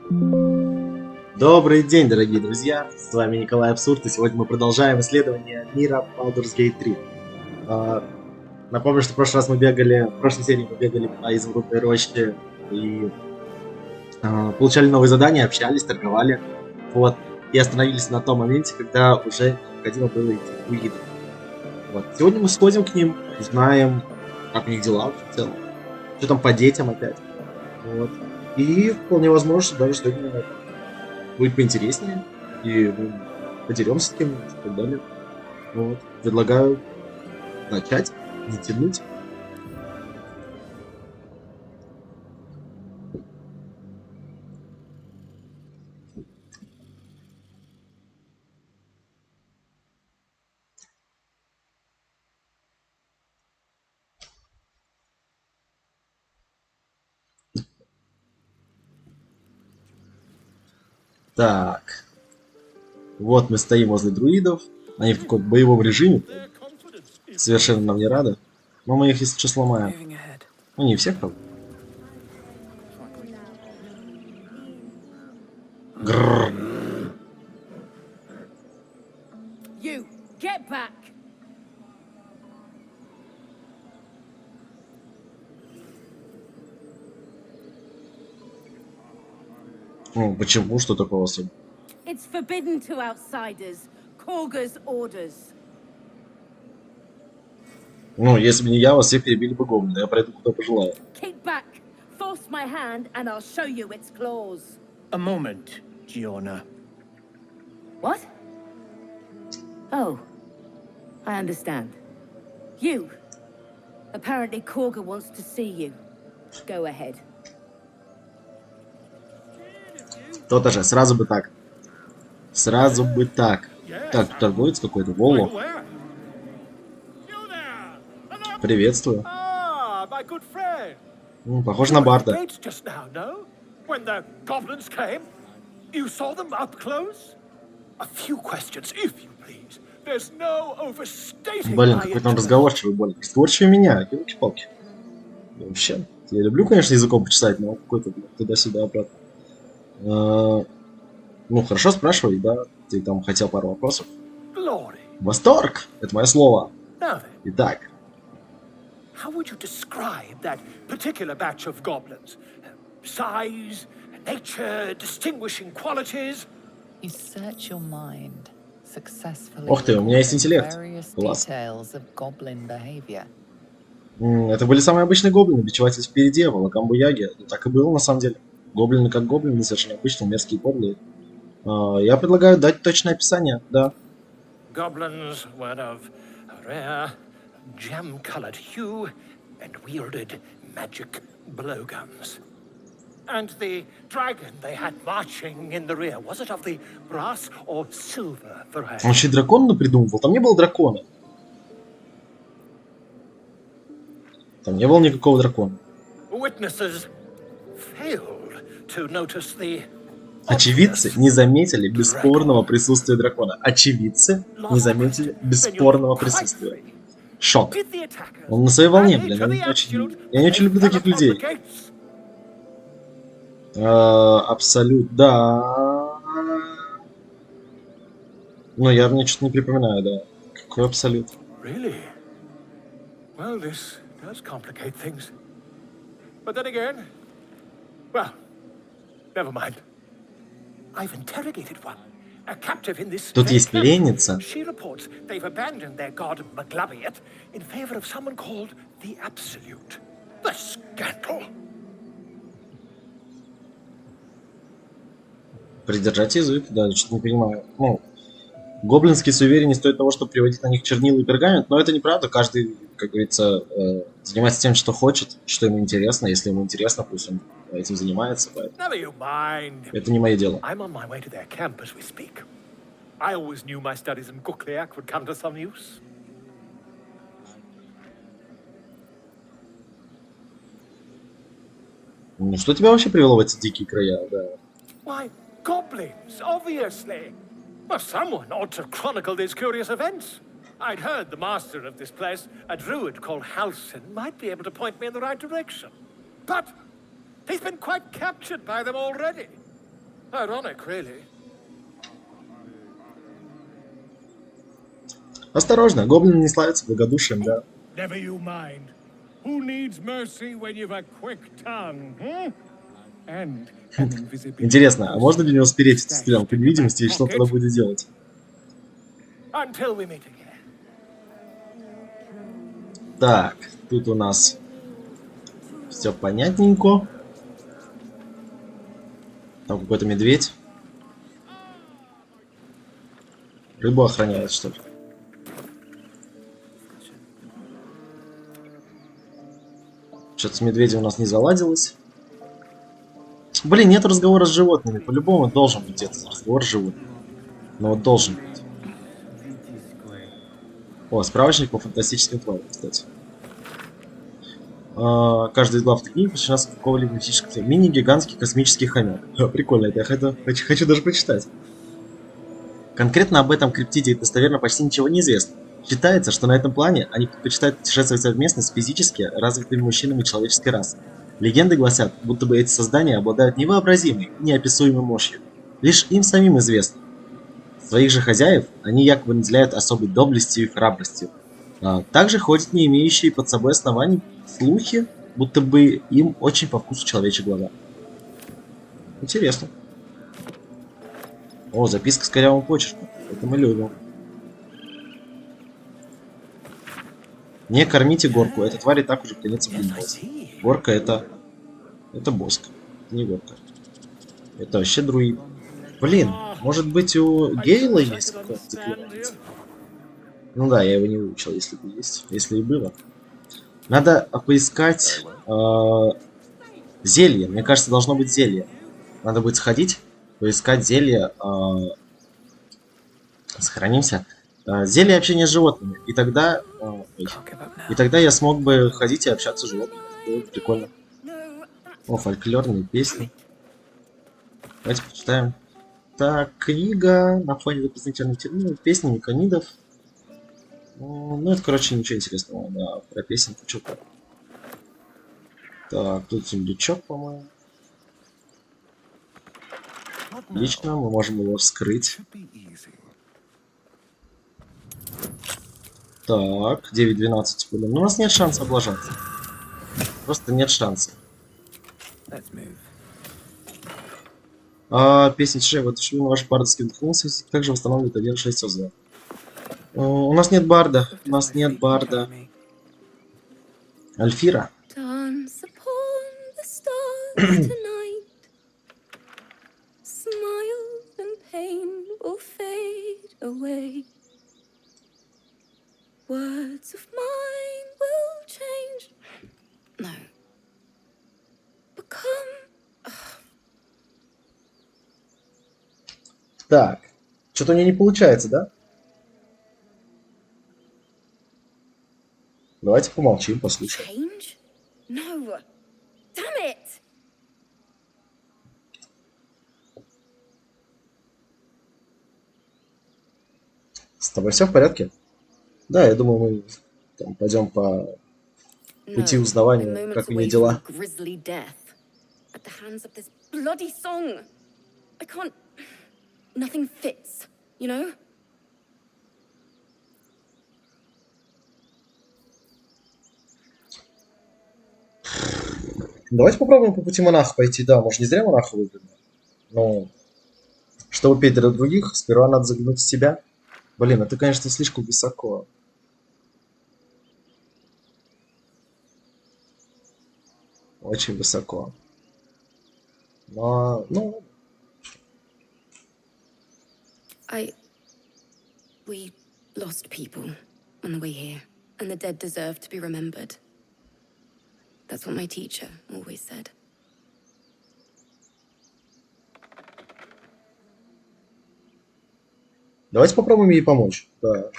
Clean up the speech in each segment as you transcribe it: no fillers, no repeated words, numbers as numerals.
Добрый день, дорогие друзья! С вами Николай AbSyyyRD, и сегодня мы продолжаем исследование мира Baldur's Gate 3. Напомню, что в прошлой серии мы бегали по изумрудной роще и получали новые задания, общались, торговали. Вот. И остановились на том моменте, когда уже необходимо было идти к друидам. Вот. Сегодня мы сходим к ним, узнаем, как у них дела в целом. Что там по детям опять. Вот. И вполне возможно, что даже сегодня будет поинтереснее, и мы подеремся с кем-нибудь и так далее. Вот. Предлагаю начать, не тянуть. Так. Вот мы стоим возле друидов. Они в каком-то боевом режиме. Совершенно нам не рады. Но мы их, если что, сломаем. Ну, не всех, правда. Грррр. Ну, почему? Что такого особенного? It's forbidden to outsiders. Korga's orders. Ну, если бы не я, вас всех перебили бы гоблины. Я пройду, куда пожелаю. Kick back. Force my hand and I'll show you its claws. A moment, Giona. What? Oh. I understand. You. Apparently Korga wants to see you. Go ahead. То-то же, сразу бы так. Сразу бы так. Так, торговец какой-то, Воло. Приветствую. Похож на Барда. Блин, какой там разговорчивый, более. Разговорчивый меня, елки-палки. Вообще, я люблю, конечно, языком почесать, но какой-то туда-сюда обратно. Ну, хорошо, спрашивай, да. Ты там хотел пару вопросов. Восторг! Это мое слово. Итак. How would you describe that particular batch of goblins? Size, nature, distinguishing qualities? You search your mind successfully. Ох ты, у меня есть интеллект. Класс. Это были самые обычные гоблины, бичеватель впереди, волокам-буяги. Так и было на самом деле. Гоблины как гоблины, совершенно обычные, мерзкие, подлые. Я предлагаю дать точное описание, да. Goblins were of rare, gem-colored hue and wielded magic blowguns. And the dragon they had marching in the rear, was it of the brass or silver variety? Он еще и дракона придумывал, там не было дракона. Там не было никакого дракона. Witnesses failed to notice the Очевидцы не заметили бесспорного присутствия дракона. Очевидцы не заметили бесспорного присутствия. Шок. Он на своей волне, блин. Я не очень люблю таких людей. Абсолют, да. Но я мне что-то не припоминаю, да. Какой абсолют? Тут есть пленница. Придержать язык, да, что-то не понимаю. Ну, гоблинские суеверия не стоят того, чтобы приводить на них чернила и пергамент, но это неправда. Каждый, как говорится, занимается тем, что хочет, что ему интересно. Если ему интересно, пусть он этим занимается. Это не мое дело. Ну, что тебя вообще привело в эти дикие края, да? Goblins, obviously. Well, someone ought to chronicle these curious events. I'd heard the master of this place, a druid called Halsin, might be able to point me in the right direction. But he's been quite captured by them already. Ironic, really. Осторожно, гоблины не славятся благодушием, да. Never you mind. Who needs mercy when you've a quick tongue? And an invisibility Интересно, а можно ли у него спереть эту stashed стрелку in your невидимости и back что он тогда pocket? будет делать? Until we meet again. Так, тут у нас все понятненько. Там какой-то медведь. Рыбу охраняет, что ли? Что-то с медведем у нас не заладилось. Блин, нет разговора с животными. По-любому должен быть где-то разговор с животными. Но вот должен быть. О, справочник по фантастическим тварям, кстати. Каждая из глав этой книги посвящена какого-либо мифического. Мини-гигантский космический хомяк. Прикольно, это я хочу даже почитать. Конкретно об этом криптиде достоверно почти ничего не известно. Считается, что на этом плане они предпочитают путешествовать совместно с физически развитыми мужчинами человеческой расы. Легенды гласят, будто бы эти создания обладают невообразимой, неописуемой мощью. Лишь им самим известно. Своих же хозяев они якобы наделяют особой доблестью и храбростью. Также ходят не имеющие под собой оснований слухи, будто бы им очень по вкусу человечьи глаза. Интересно. О, записка с корявым почерком. Это мы любим. Не кормите горку, эта тварь и так уже клянется блинбос. Горка это боск, не горка. Это вообще друид. Блин, может быть у Гейла есть какое-то заклинание? Ну да, я его не выучил, если бы есть. Если и было. Надо поискать зелье. Мне кажется, должно быть зелье. Надо будет сходить, поискать зелье. Сохранимся. Зелье общения с животными. И тогда я смог бы ходить и общаться с животными. Было бы прикольно. О, фольклорные песни. Давайте почитаем. Так, книга на фоне запознательных терминов, песни меканидов. Ну, это, короче, ничего интересного. Да, про песенку что-то. Так, тут сундучок, по-моему. Отлично, мы можем его вскрыть. Так, 9-12 блин. У нас нет шанса облажаться. Просто нет шанса. Песня Шея, вот ушли на ваши бардовские вдохнулся, также восстанавливает 1.6 ОЗ. У нас нет барда. У нас нет барда. Альфира. Dance upon the stars tonight. Smile and pain will fade away. Words of mine will change. No. Become. Так. Что-то у нее не получается, да? Давайте помолчим, послушаем. Change? No. Damn it! С тобой все в порядке? Да, я думаю, мы там пойдем по пути узнавания, как у нее дела. Grisly death at the hands of this bloody song. I can't. Nothing fits, you know? Давайте попробуем по пути монаха пойти. Да, может, не зря монаха выбрали. Но чтобы петь для других, сперва надо заглянуть в себя. Блин, это, конечно, слишком высоко. Очень высоко. Но, ну... We lost people on the way here, and the dead deserve to be remembered. That's what my teacher always said. Давайте попробуем ей помочь. Да.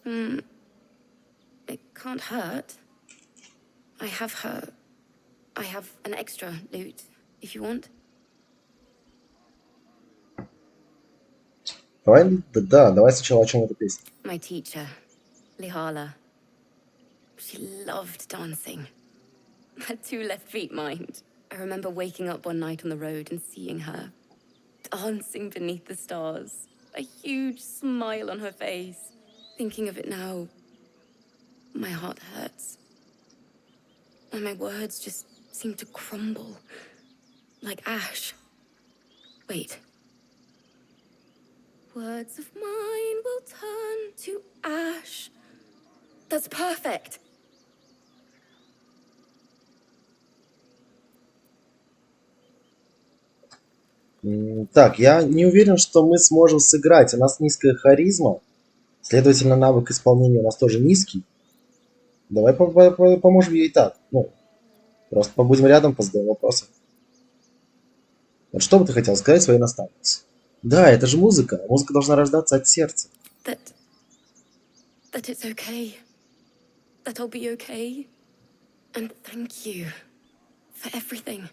It can't hurt. I have an extra loot, if you want. Давай сначала о чем эта песня. My teacher, Lihala. She loved dancing. Had 2 left feet, mind. I remember waking up one night on the road and seeing her, dancing beneath the stars, a huge smile on her face. Thinking of it now, my heart hurts. And my words just seem to crumble, like ash. Wait. Words of mine will turn to ash. That's perfect. Так, я не уверен, что мы сможем сыграть. У нас низкая харизма. Следовательно, навык исполнения у нас тоже низкий. Давай поможем ей и так. Ну, просто побудем рядом, позадаем вопросы. Вот что бы ты хотел сказать своей наставнице? Да, это же музыка. Музыка должна рождаться от сердца. That it's okay. That I'll be okay. And thank you for everything.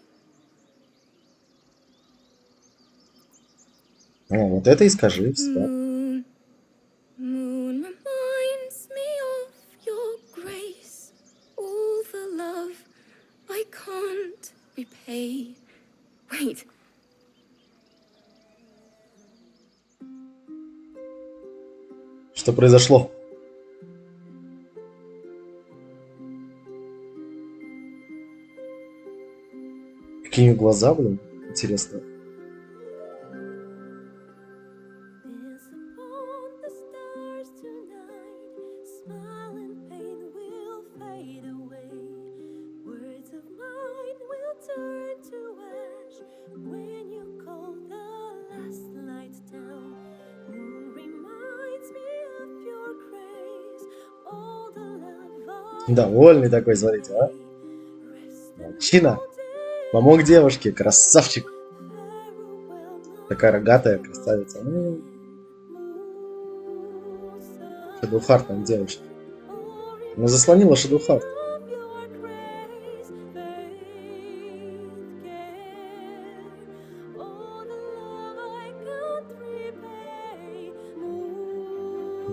О, вот это и скажи. Да. Moon, moon reminds me of your grace. All the love I can't repay. Wait. Что произошло? Какие у нее глаза, блин? Интересно. Довольный такой, смотрите, а? Мужчина. Помог девушке, красавчик. Такая рогатая красавица. Шадоухарт там девушка. Она заслонила Шадоухарт.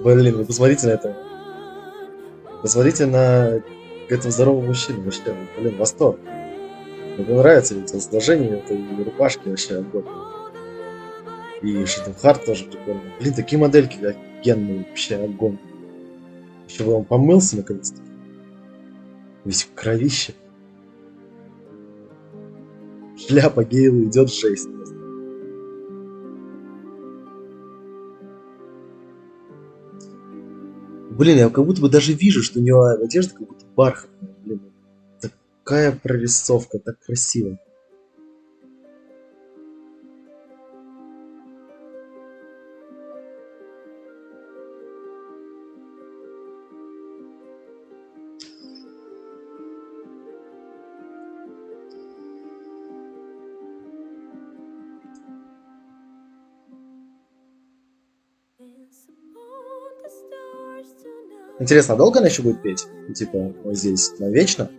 Блин, вы посмотрите на это. Посмотрите на этого здорового мужчину. Вообще, блин, восторг. Мне нравится ведь сложение этой рубашки вообще огонь. И Шадоухарт тоже прикольно. Блин, такие модельки офигенные, вообще огонь. Еще бы он помылся наконец-то. Весь в кровище. Шляпа Гейла идет жесть. Блин, я как будто бы даже вижу, что у него одежда как будто бархатная. Блин, такая прорисовка, так красиво. Интересно, а долго она еще будет петь? Типа, вот здесь, навечно?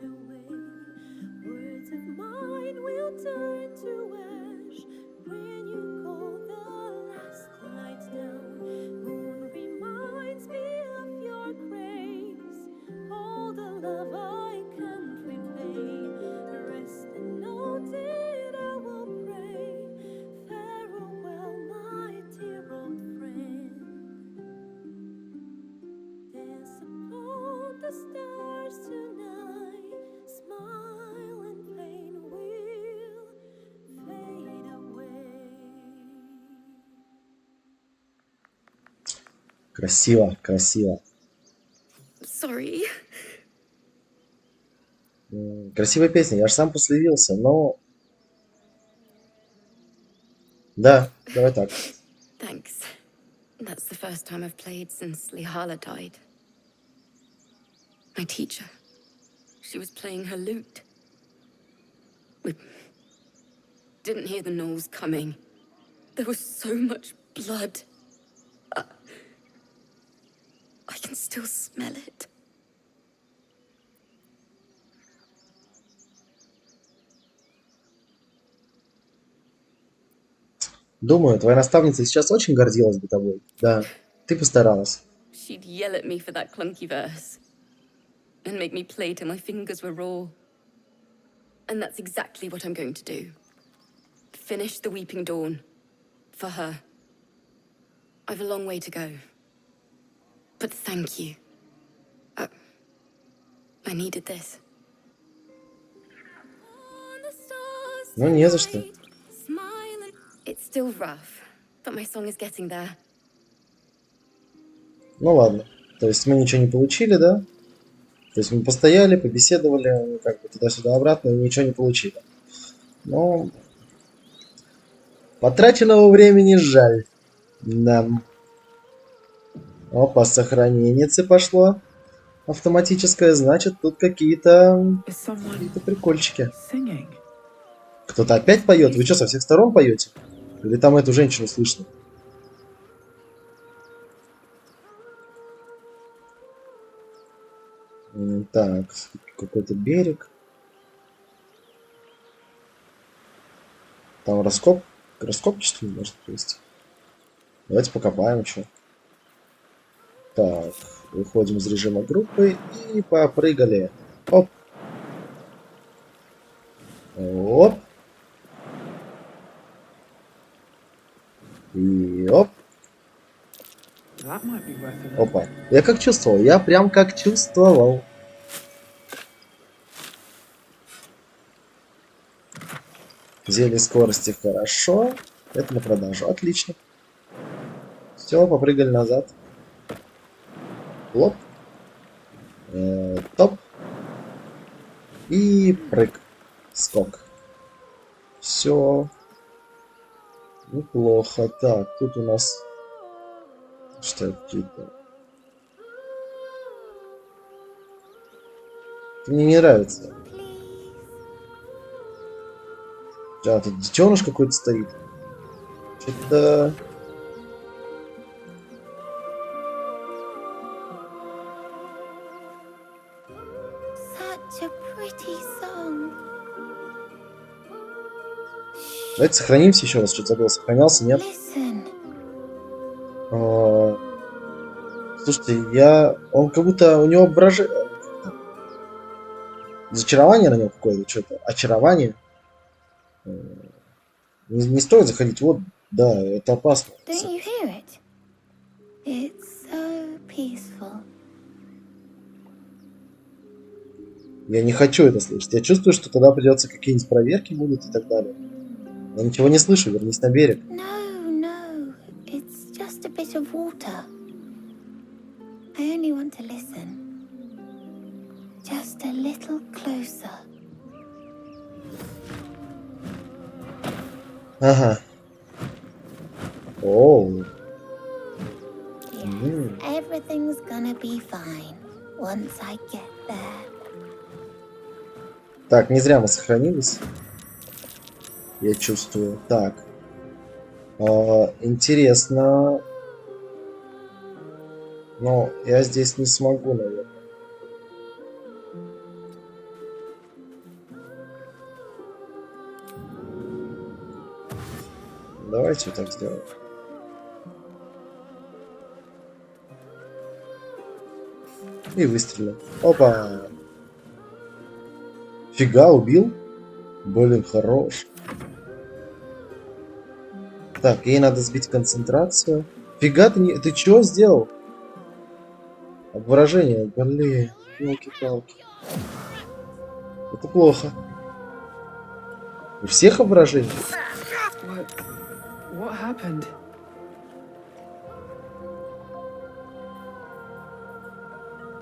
Красиво, красиво. Sorry. Красивая песня, я же сам посливился, но... Да, давай так. Thanks. That's the first time I've played since Lihala died. My teacher. She was playing her lute. We didn't hear the gnolls coming. There was so much blood. I can still smell it. Думаю, твоя наставница сейчас очень гордилась бы тобой. Да, ты постаралась. She'd yell at me for that clunky verse and make me play till my fingers were raw. And that's exactly what I'm going to do. Finish the Weeping Dawn. For her. I've a long way to go. But thank you. I needed this. Ну, не за что. It's still rough, but my song is getting there. Ну ладно. То есть мы ничего не получили, да? То есть мы постояли, побеседовали, как бы туда-сюда обратно, и ничего не получили. Но потраченного времени жаль. Да. Опа, сохраненницы пошло. Автоматическое, значит, тут какие-то прикольчики. Кто-то опять поет? Вы что, со всех сторон поете? Или там эту женщину слышно? Так, какой-то берег. Там раскопки, что ли, может провести? Давайте покопаем еще. Так, выходим из режима группы и попрыгали. Оп. Оп. И оп. Опа. Я как чувствовал, я прям как чувствовал. Зелье скорости хорошо. Это на продажу. Отлично. Все, попрыгали назад. Лоп. Топ. И прыг. Скок. Все. Неплохо. Так, тут у нас... Что какие-то... Мне не нравится. А, тут детеныш какой-то стоит. Что-то... Давайте сохранимся еще раз. Что-то забыл. Сохранялся, нет? Слушайте, он как будто у него зачарование на нем какое-то, что-то. Очарование. Не стоит заходить. Вот, да, это опасно. Я не хочу это слышать. Я чувствую, что тогда придется какие-нибудь проверки будут и так далее. Я ничего не слышу, вернись на берег. Ага. Оу. Так, не зря мы сохранились. Я чувствую. Так. Интересно. Но я здесь не смогу, наверное. Давайте вот так сделаем. И выстрелим. Опа! Фига, убил? Блин, хорош. Так, ей надо сбить концентрацию. Фига, ты чё сделал? Обворожение, блин, елки-палки. Это плохо. У всех обворожений?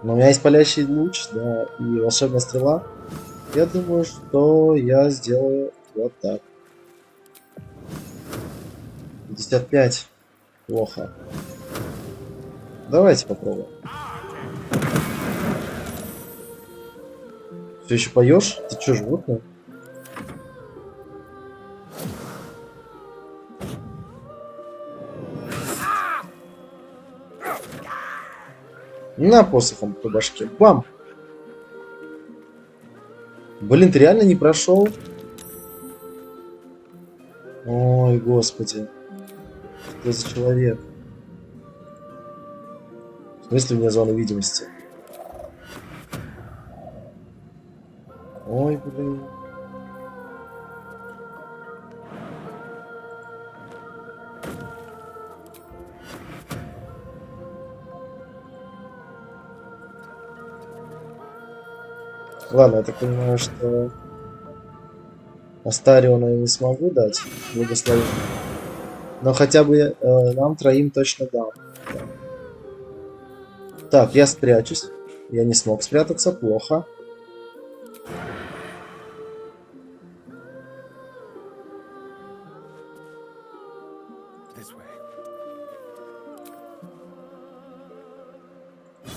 Но у меня есть палящий луч, да, и волшебная стрела. Я думаю, что я сделаю вот так. 55. Плохо. Давайте попробуем. Все еще поешь? Ты что, животное? На посохом по башке. Бам! Блин, ты реально не прошел? Ой, господи. Что за человек? В смысле у меня зона видимости? Ой, блин. Ладно, я так понимаю, что Астариона я не смогу дать благословение. Но хотя бы нам троим точно дам. Да. Так, я спрячусь. Я не смог спрятаться, плохо.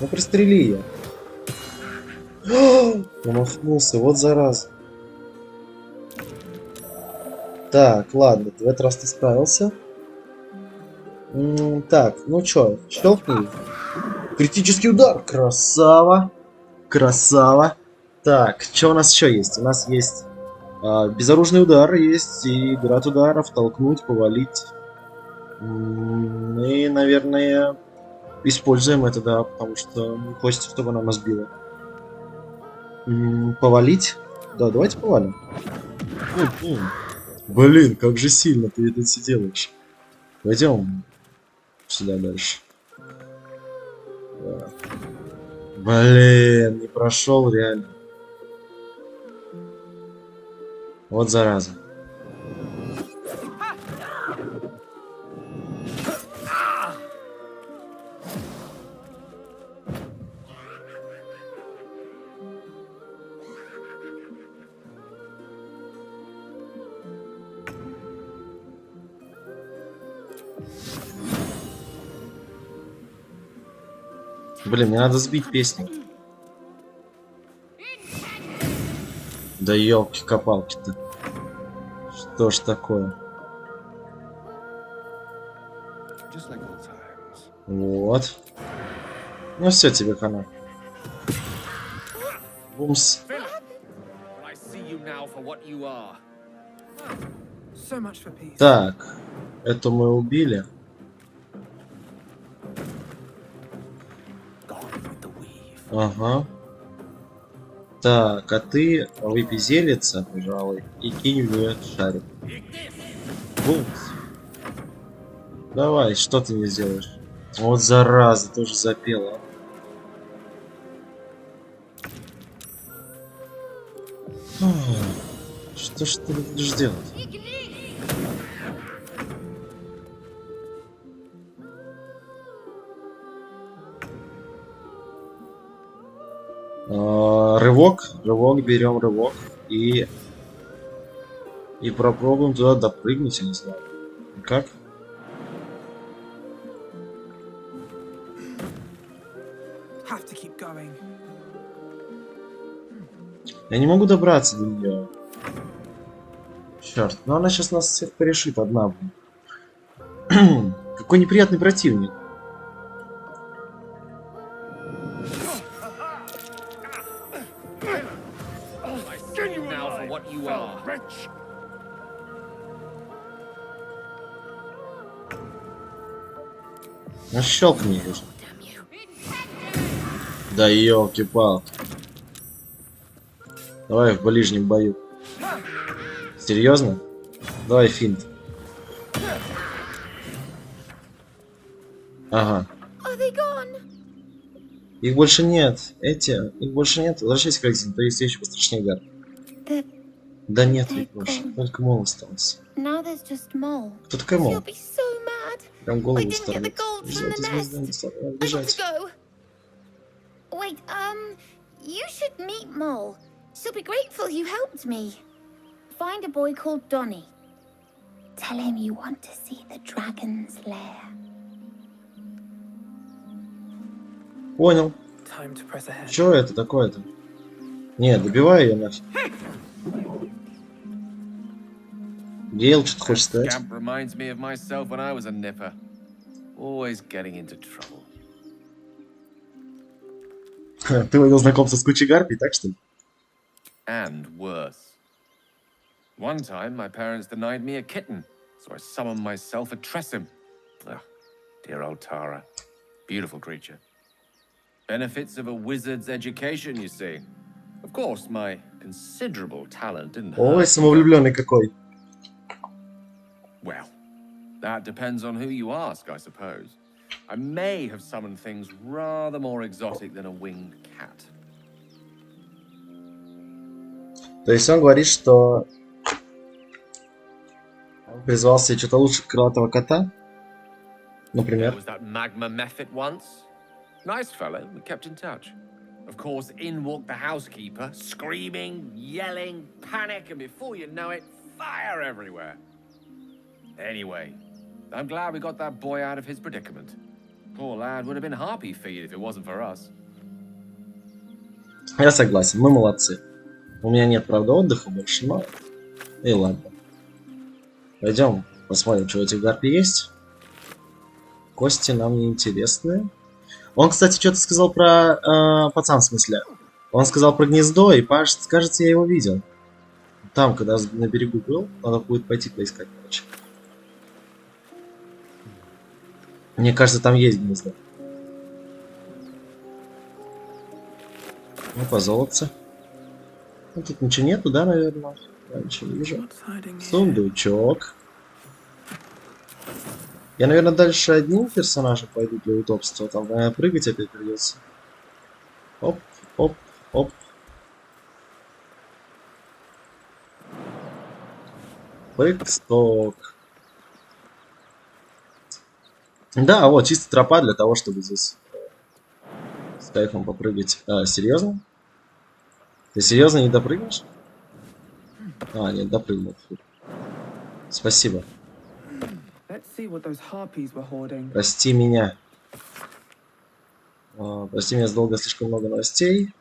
Ну пристрели ее. Намахнулся, вот зараза. Так, ладно, в этот раз ты справился. Так, ну чё, щелкни. Критический удар, красава. Красава. Так, что у нас еще есть? У нас есть безоружный удар, есть и град ударов, толкнуть, повалить. Мы, наверное, используем это, да, потому что не хочется, чтобы она нас била. Повалить? Да, давайте повалим. Блин, как же сильно ты это все делаешь. Пойдем сюда дальше. Да. Блин, не прошел реально. Вот зараза. Блин, мне надо сбить песню. Да елки-копалки-то. Что ж такое? Вот. Ну все, тебе хана. Бумс. Так, эту мы убили. Ага. Так, а ты выпей зелица, пожалуй, и кинь в нее шарик. Бумс. Давай, что ты не сделаешь? Вот зараза, тоже запела. Что ж ты будешь делать? Рывок, берем рывок и попробуем туда допрыгнуть, я не знаю. Как? Я не могу добраться до нее. Черт, но она сейчас нас всех порешит одна. Какой неприятный противник. Ну щелкни ее. Да елки-палки. Давай в ближнем бою. Серьезно? Давай финт. Ага. Их больше нет. Их больше нет. Возвращайся к Экзину, то есть еще пострашнее гар. Да нет их больше. Только Мол остался. Кто такая Мол? Прям голову старает. Золото звезда не стала бежать. Wait, you should meet Mole. She'll be grateful you helped me. Find a boy called Donny. Tell him you want to see the dragon's lair. Понял. Что это такое-то? Не, добивай ее нафиг. Гейл что-то хочет сказать. Ты увидел знакомство с кучей гарпий, так что ли? And worse. One time, my parents denied me a kitten, so I summoned myself a Tressim. Ah, dear old Tara. Beautiful creature. Benefits of a wizard's education, you see. Of course, my considerable talent didn't hurt. Ой, самовлюбленный какой. Well, that depends on who you ask, I suppose. I may have summoned things rather more exotic than a winged cat. То есть он говорит, что он призвал себе что-то лучше крылатого кота, There например. was that magma method once. Nice fellow, we kept in touch. Of course, in walked the housekeeper, screaming, yelling, panic, and before you know it, fire everywhere. Anyway, I'm glad we got that boy out of his predicament. Poor lad would have been harpy feed if it wasn't for us. Я согласен, мы молодцы. У меня нет, правда, отдыха больше, но... И ладно. Пойдем посмотрим, что у этих гарпий есть. Кости нам не интересны. Он, кстати, что-то сказал про... пацан, в смысле. Он сказал про гнездо, и, кажется, я его видел. Там, когда на берегу был, надо будет пойти поискать, короче. Мне кажется, там есть гнездо. Ну, по золотце. Ну, тут ничего нету, да, наверное? Я ничего не вижу. Сундучок. Я, наверное, дальше одним персонажем пойду для удобства. Там, наверное, прыгать опять придется. Оп, оп, оп. Прыг-сток. Да, вот, чисто тропа для того, чтобы здесь с кайфом попрыгать. Серьезно? Ты серьезно не допрыгнешь? Нет, допрыгнул. Спасибо. Прости меня. Прости меня за долго, слишком много новостей.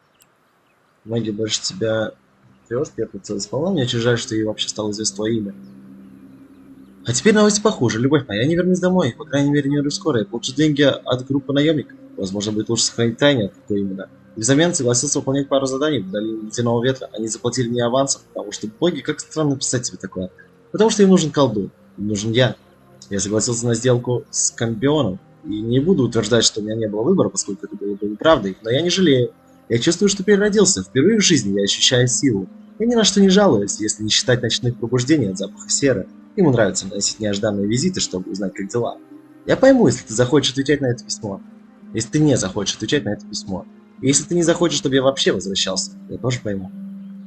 Многие больше тебя вперед, я целеисполнял. Мне очень жаль, что ей вообще стало известно твое имя. А теперь новости похуже. Любовь моя, я не вернусь домой. По крайней мере, не вернусь скоро. Я получу деньги от группы наемников. Возможно, будет лучше сохранить тайне, от какой именно. И взамен согласился выполнять пару заданий в долине Ледяного Ветра. Они заплатили мне авансом, потому что боги, как странно писать себе такое. Потому что им нужен колдун. Им нужен я. Я согласился на сделку с Камбионом. И не буду утверждать, что у меня не было выбора, поскольку это было бы неправдой. Но я не жалею. Я чувствую, что переродился. Впервые в жизни я ощущаю силу. Я ни на что не жалуюсь, если не считать ночных пробуждений от запаха серы. Ему нравится наносить неожиданные визиты, чтобы узнать, как дела. Я пойму, если ты захочешь отвечать на это письмо. Если ты не захочешь отвечать на это письмо. И если ты не захочешь, чтобы я вообще возвращался, я тоже пойму.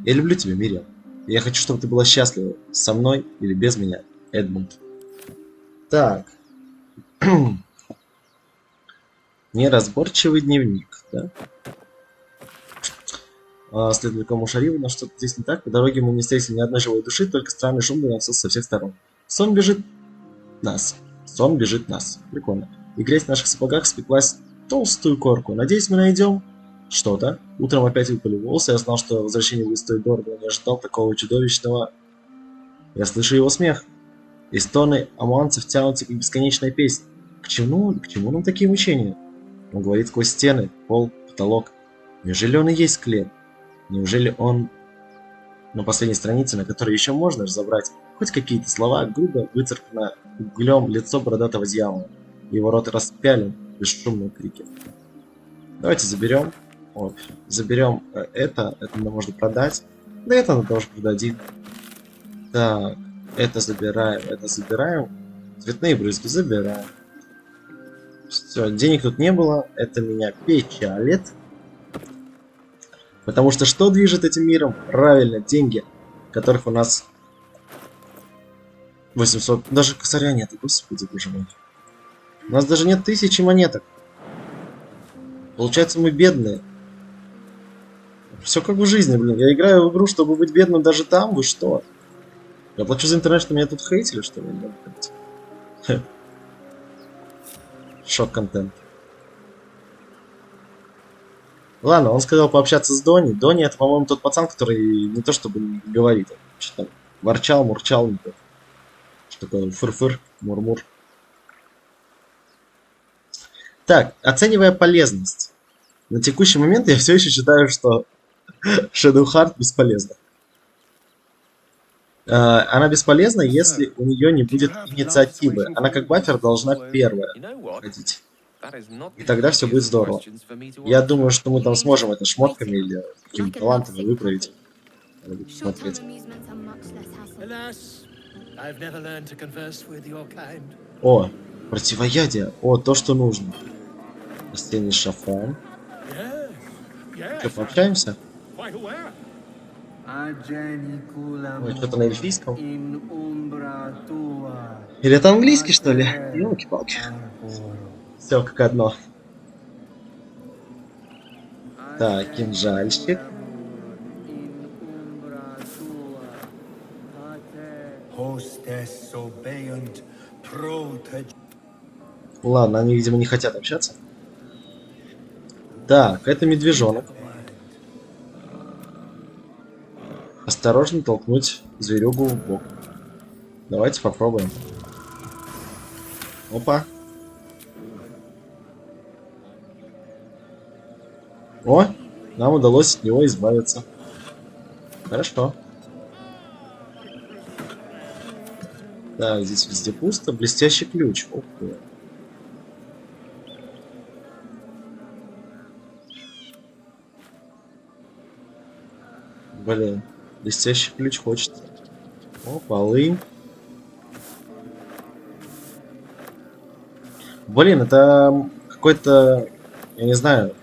Я люблю тебя, Мириам. Я хочу, чтобы ты была счастлива со мной или без меня, Эдмунд. Так. Неразборчивый дневник, да? Следует кому шарил, но что-то здесь не так. По дороге мы не встретили ни одной живой души, только странный шум доносился со всех сторон. Сон бежит нас. Сон бежит нас. Прикольно. И грязь в наших сапогах спеклась в толстую корку. Надеюсь, мы найдем что-то. Утром опять выпали волосы. Я знал, что возвращение будет стоить дорого, но не ожидал такого чудовищного. Я слышу его смех. И стоны амуанцев тянутся, как бесконечная песня. К чему нам такие мучения? Он говорит сквозь стены, пол, потолок. Неужели он и есть склеп? Неужели он на последней странице, на которой еще можно разобрать хоть какие-то слова, грубо выцарапано углем лицо бородатого дьявола. Его рот распялен в бесшумном крике. Давайте заберем. Вот. Заберем это можно продать. Да это мы тоже продадим. Так, это забираем. Цветные брызги забираем. Все, денег тут не было. Это меня печалит. Потому что движет этим миром? Правильно, деньги, которых у нас 800. Даже косаря нет, господи, боже мой. У нас даже нет 1000 монеток. Получается, мы бедные. Все как в жизни, блин. Я играю в игру, чтобы быть бедным даже там. Вы что? Я плачу за интернет, что меня тут хейтили, что ли? Шок-контент. Ладно, он сказал пообщаться с Донни. Донни это, по-моему, тот пацан, который не то чтобы говорит, что там ворчал, мурчал. Что такое фыр-фыр, мур-мур. Так, оценивая полезность. На текущий момент я все еще считаю, что Shadow Heart бесполезна. Она бесполезна, если у нее не будет инициативы. Она как бафер должна первая ходить. И тогда все будет здорово. Я думаю, что мы там сможем это шмотками или какими-то талантами выправить. Смотреть. О, противоядие. О, то, что нужно. Растение шафран. Что, пообщаемся? Ой, что-то на эльфийском. Или это английский, что ли? Ёлки-палки. Все как одно. Так, кинжальщик. Ладно, они, видимо, не хотят общаться. Так, это медвежонок. Осторожно толкнуть зверюгу в бок. Давайте попробуем. Опа. О, нам удалось от него избавиться. Хорошо. Так, здесь везде пусто. Блестящий ключ. Ух ты. Блин, блестящий ключ хочется. О, полы. Блин, это какой-то, я не знаю,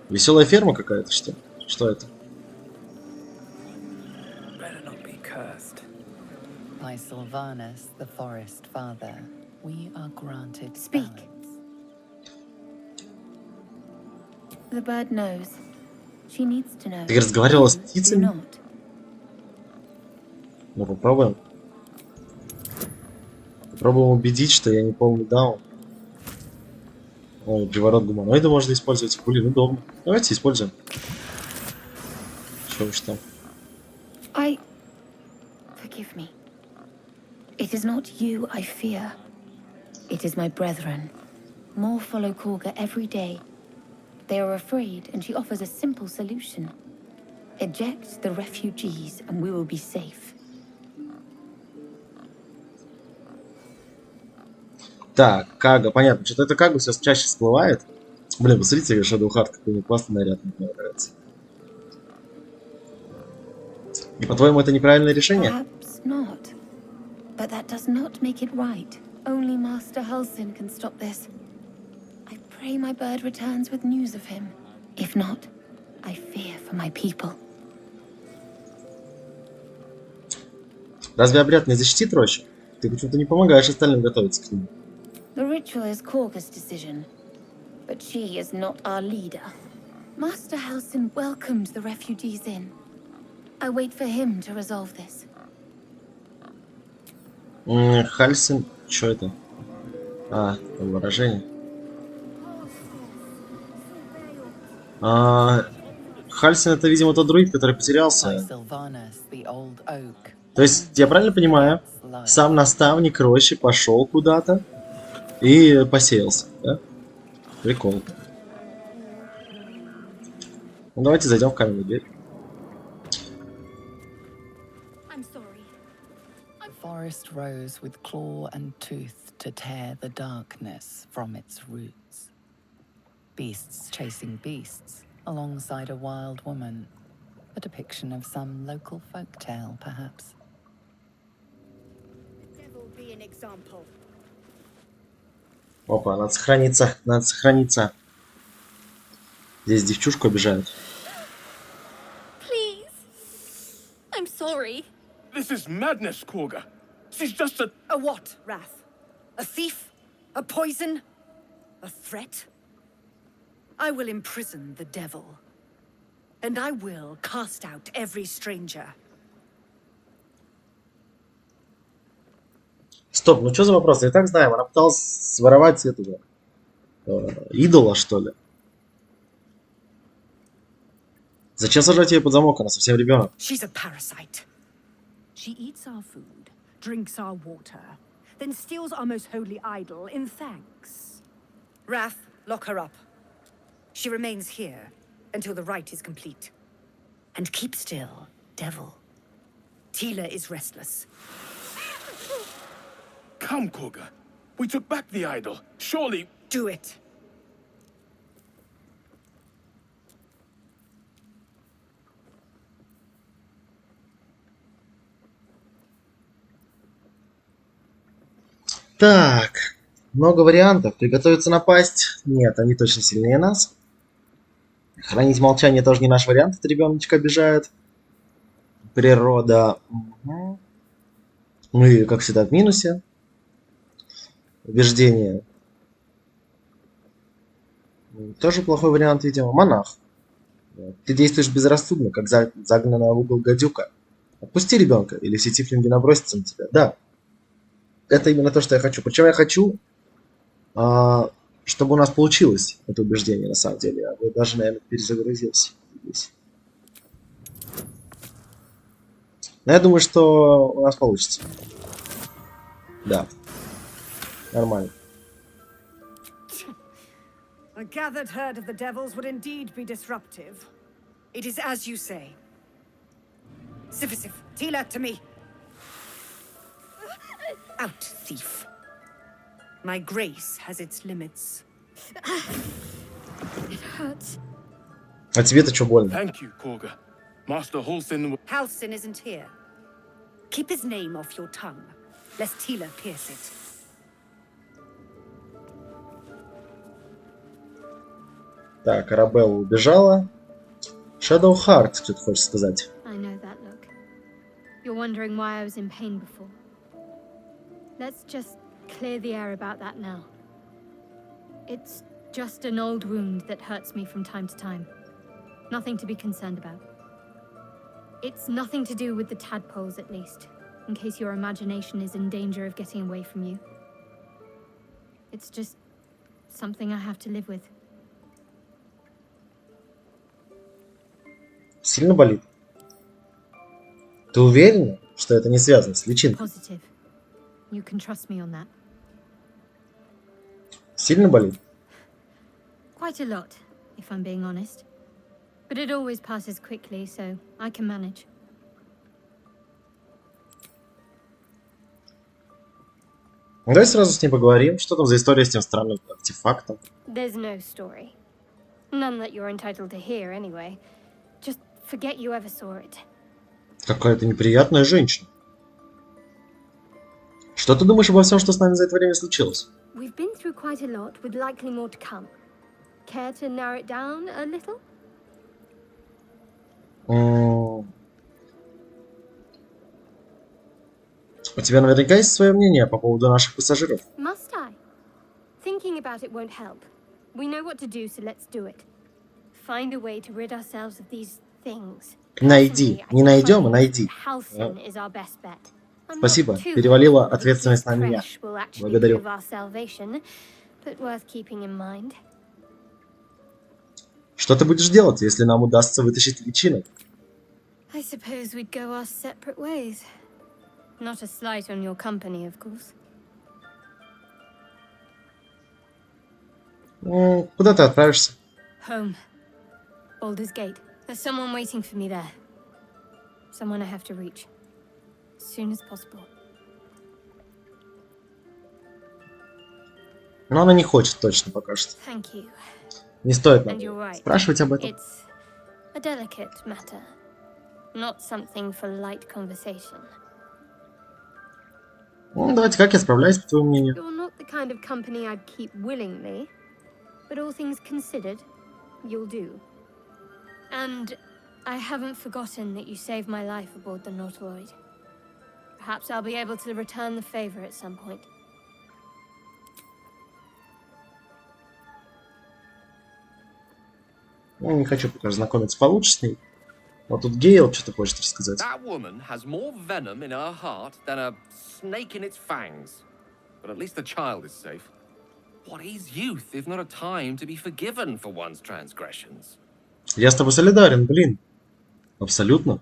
веселая ферма какая-то, что ли? Что это? By Sylvanus, the forest father, we are granted Speak. balance. The bird knows. She needs to know. Ты разговаривала с You do птицами? not. Ну, попробуем. Попробуем убедить, что я не полный даун. Ой, приворот гуманоида можно использовать. Блин, удобно. Давайте используем. Что уж там. Forgive me. It is not you I fear. It is my brethren. More follow Korga every day. They are afraid, and she offers a simple solution. Eject the refugees, and we will be safe. Так, Кага, понятно. Что-то это Кага все чаще всплывает. Блин, посмотрите, Shadow Heart какой классный наряд, мне нравится. И по-твоему, это неправильное решение? Perhaps not. But that does not make it right. Only Master Halsin can stop this. I pray my bird returns with news of him. If not, I fear for my people. Разве обряд не защитит рощу? Ты почему-то не помогаешь остальным готовиться к нему. The ritual is Korga's decision, but she is not our leader. Master Halsin welcomed the refugees in. I wait for him to resolve this. Хальсин, что это? А, выражение. Хальсин это, видимо, тот друид, который By потерялся. Sylvanus, the old oak, То есть, я правильно понимаю, light. сам наставник рощи пошел куда-то и посеялся, да? Прикол. Ну, давайте зайдем в каменную дверь. I'm sorry. Forest rose with claw and tooth to tear the darkness from its roots. Beasts chasing beasts alongside a wild woman. A depiction of some local folktale, perhaps. Devil be an example. Опа, надо сохраниться, надо сохраниться. Здесь девчушку обижают. Please. I'm sorry. This is madness, Korga. She's just a... A what, Wrath? A thief? A poison? A threat? I will imprison the devil. And I will cast out every stranger. Стоп, ну что за вопрос? Я и так знаем, она пыталась своровать этого идола, что ли? Зачем сажать ее под замок? Она совсем ребенок. She's a parasite. She eats our food, drinks our water, then steals our most holy idol in thanks. Wrath, lock her up. She remains here until the rite is complete. And keep still, devil. Tila is restless. Come, Korga. We took back the idol. Surely... Do it. Так, много вариантов. Приготовиться напасть? Нет, они точно сильнее нас. Хранить молчание тоже не наш вариант, это ребеночка обижает. Природа. Угу. Мы, как всегда, в минусе. Убеждение. Тоже плохой вариант, видимо. Монах. Ты действуешь безрассудно, как загнанная в угол гадюка. Отпусти ребенка, или все тифлинги набросятся на тебя. Да. Это именно то, что я хочу. Причем я хочу, чтобы у нас получилось это убеждение, на самом деле. Я бы даже, наверное, перезагрузился здесь. Но я думаю, что у нас получится. Да. Нормально. A gathered herd of the devils would indeed be disruptive. It is as you say. Sif, Tila, to me. Out, thief. My grace has its limits. It hurts. А тебе-то что больно? Thank you, Korga. Master Halsin. Halsin isn't here. Keep his name off your tongue, lest Tila pierce it. Так, Арабелла убежала. Shadow Heart, что ты хочешь сказать? I know that look. You're wondering why I was in pain before. Let's just clear the air about that now. It's just an old wound that hurts me from time to time. Nothing to be concerned about. It's nothing to do with the tadpoles, at least, in case your imagination is in danger of getting away from you. It's just something I have to live with. Сильно болит? Ты уверена, что это не связано с личинкой? Positive. You can trust me on that. Сильно болит? Quite a lot, if I'm being honest. But it always passes quickly, so I can manage. Давай сразу с ней поговорим. Что там за история с тем странным артефактом? There's no story. None that you're entitled to hear, anyway. Just forget you ever saw it. Какая-то неприятная женщина. Что ты думаешь обо всем, что с нами за это время случилось? We've been through quite a lot, with likely more to come. Care to narrow it down a little? У тебя наверняка есть свое мнение по поводу наших пассажиров. Must I? Thinking about it won't help. We know what to do, so let's do it. Find a way to rid ourselves of these things. Найди. Не найдем, а найди. Halcyon is our best bet. I'm not Спасибо. too Перевалила hopeful that ответственность this на меня. crash will actually Благодарю. prove our salvation, but worth keeping in mind. Что ты будешь делать, если нам удастся вытащить личинок? I suppose we'd go our separate ways. Not a slight on your company, of course. Куда ты отправишься? Home. Baldur's Gate. There's someone waiting for me there. Someone I have to reach. As soon as possible. Но она не хочет точно пока что. Thank you. Не стоит And you're нам right. спрашивать об этом. It's a delicate matter. Not something for light conversation. Давайте, как я справляюсь, по твоему мнению? You're not the kind of company I'd keep willingly, but all things considered, you'll do. And I haven't forgotten that you saved my life aboard the Nautiloid. Perhaps I'll be able to return the favor at some point. Не хочу пока знакомиться получше с ней. Вот тут Гейл что-то хочет рассказать. That woman has more venom in her heart than a snake in its fangs. But at least the child is safe. What is youth if not a time to be forgiven for one's transgressions? Я с тобой солидарен, блин. Абсолютно.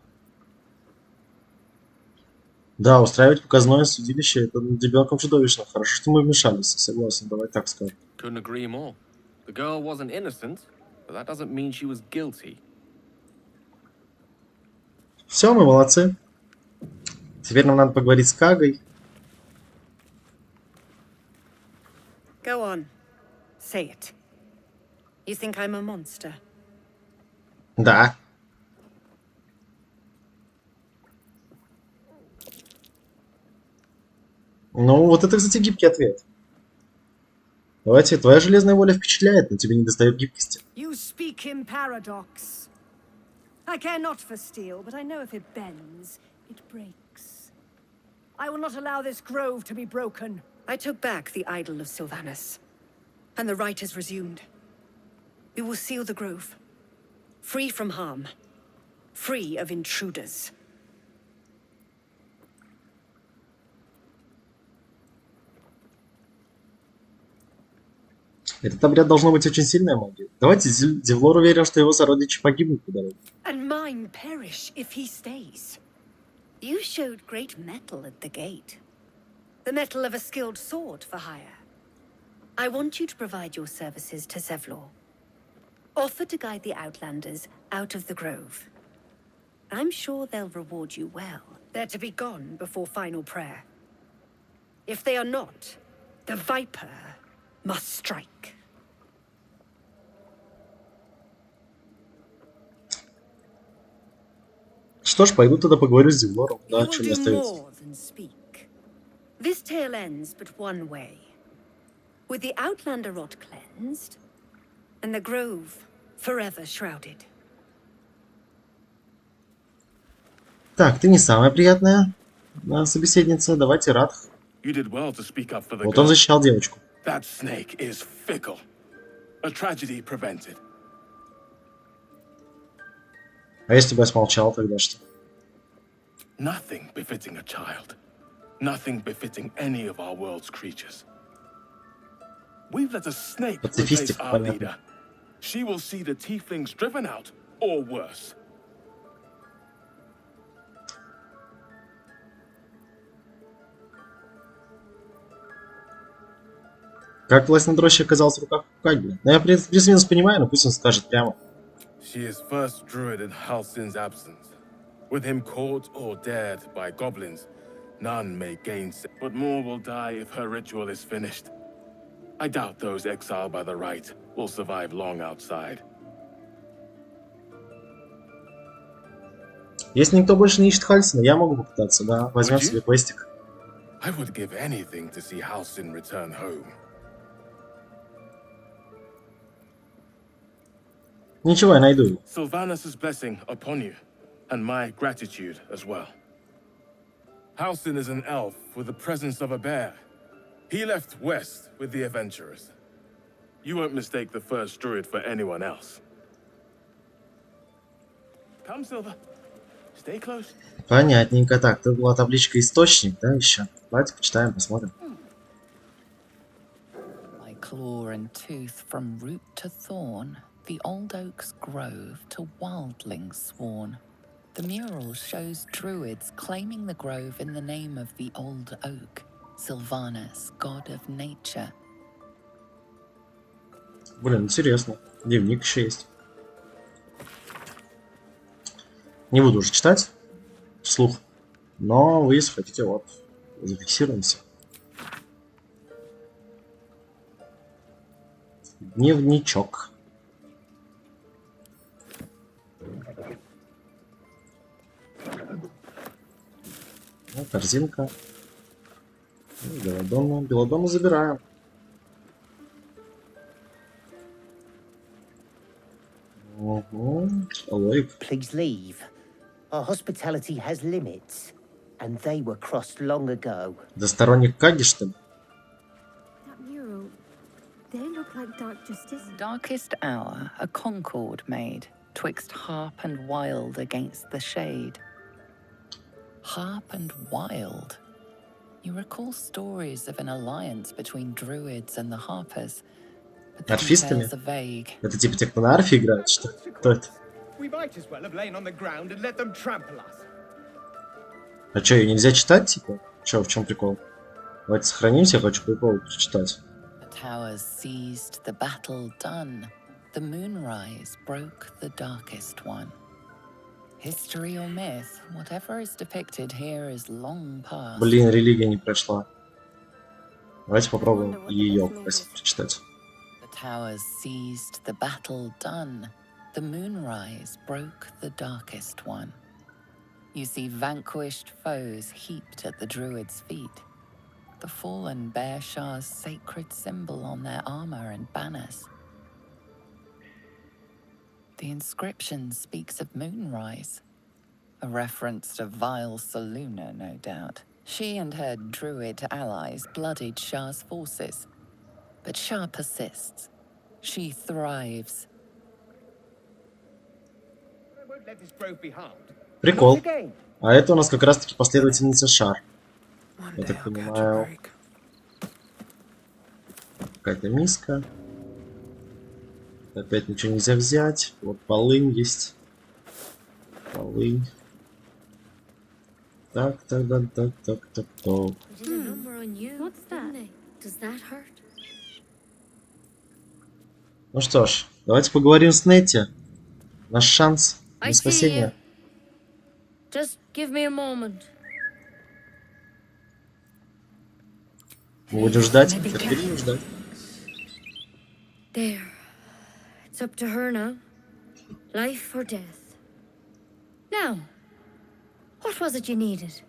Да, устраивать показное судилище — это над ребенком чудовищно. Хорошо, что мы вмешались. Согласен, давай так скажем. Couldn't agree more. The girl wasn't innocent, but that doesn't mean she was guilty. Все, мы молодцы. Теперь нам надо поговорить с Кагой. Go on. Say it. You think I'm a monster? Да. Ну, вот это, кстати, гибкий ответ. Давайте, твоя железная воля впечатляет, но тебе не достает гибкости. You speak in paradox. I care not for steel, but I know if it bends, it breaks. I will not allow this grove to be broken. I took back the idol of Sylvanas, and the rite is resumed. We will seal the grove, free from harm, free of intruders. Этот обряд должно быть очень сильная магия. Давайте Зевлор уверен, что его сородичи погибнут по дороге. And mine perish if he stays. You showed great mettle at the gate. The mettle of a skilled sword for hire. I want you to provide your services to Zevlor. Offer to guide the Outlanders out of the grove. I'm sure they'll reward you well. They're to be gone before final prayer. If they are not, the Viper must strike. Что ж, пойду тогда поговорю с Зевлором. Да, You'll что мне do остается. more than speak. This tale ends but one way. With the Outlander rot cleansed, and the grove forever shrouded. Так, ты не самая приятная собеседница. Давайте Радх. You did well to speak up for the Вот он girl. защищал девочку. That snake is fickle. A tragedy prevented. А если бы я смолчал, тогда что? Nothing befitting a child. Nothing befitting any of our world's creatures. We've let a snake replace Пацифистик, our понятно. leader. She will see the tieflings driven out, or worse. Как власть над рощей оказалась в руках Кагги? Ну, я плюс-минус понимаю, но пусть он скажет прямо. She is first druid in Halsin's absence. With him caught or dared by goblins, none may gainsay. But more will die if her ritual is finished. I doubt those exiled by the rite will survive long outside. Если никто больше не ищет Хальсина, я могу попытаться, да. Возьмем Would you? себе квестик. I would give anything to see Halsin return home. Ничего, я найду его. Sylvanas' blessing upon you, and my gratitude as well. Halsin is an elf with the presence of a bear. He left west with the adventurers. You won't mistake the first druid for anyone else. Come, Silver. Stay close. Понятненько. Так, тут была табличка «Источник», да, еще? Давайте почитаем, посмотрим. By claw and tooth from root to thorn, the old oak's grove to wildlings sworn. The mural shows druids claiming the grove in the name of the old oak, Sylvanas, god of nature. Блин, интересно. Дневник еще есть. Не буду уже читать вслух. Но вы, если хотите, вот, зафиксируемся. Дневничок. Ну, корзинка. Белодонну. Белодонну забираем. Угу. Лоик. Please leave. Our hospitality has limits, and they were crossed long ago. Да сторонник Каги, что ли? That mural, they look like dark justice. Darkest hour, a concord made, twixt harp and wild against the shade. Harp and wild. You recall stories of an alliance between druids and the harpers, but the Арфистами? details are vague. Это типа те, кто на арфе играет, что? Кто это? We might as well have lain on the ground and let them trample us. А что, ее нельзя читать, типа? Че, в чем прикол? Давайте сохранимся, я хочу прикол прочитать. The towers seized, the battle done. The moonrise broke the darkest one. History or myth, whatever is depicted here is long past. Блин, религия не прошла. Давайте попробуем ее прочитать. The towers seized, the battle done. The moonrise broke the darkest one. You see vanquished foes heaped at the druids' feet. The fallen bear Shah's sacred symbol on their armor and banners. The inscription speaks of moonrise. A reference to vile Saluna, no doubt. She and her druid allies bloodied Shah's forces. But Shah persists. She thrives. Прикол. А это у нас как раз-таки последовательница Шар. Я так понимаю. Какая-то миска. Опять ничего нельзя взять. Вот полынь есть. Полынь. Так. Ну что ж, давайте поговорим с Нетти. Наш шанс на спасение. Just give me a moment. Будем ждать, терпеливо ждать. There. It's up to her now. Life or death. Now, what was it you needed?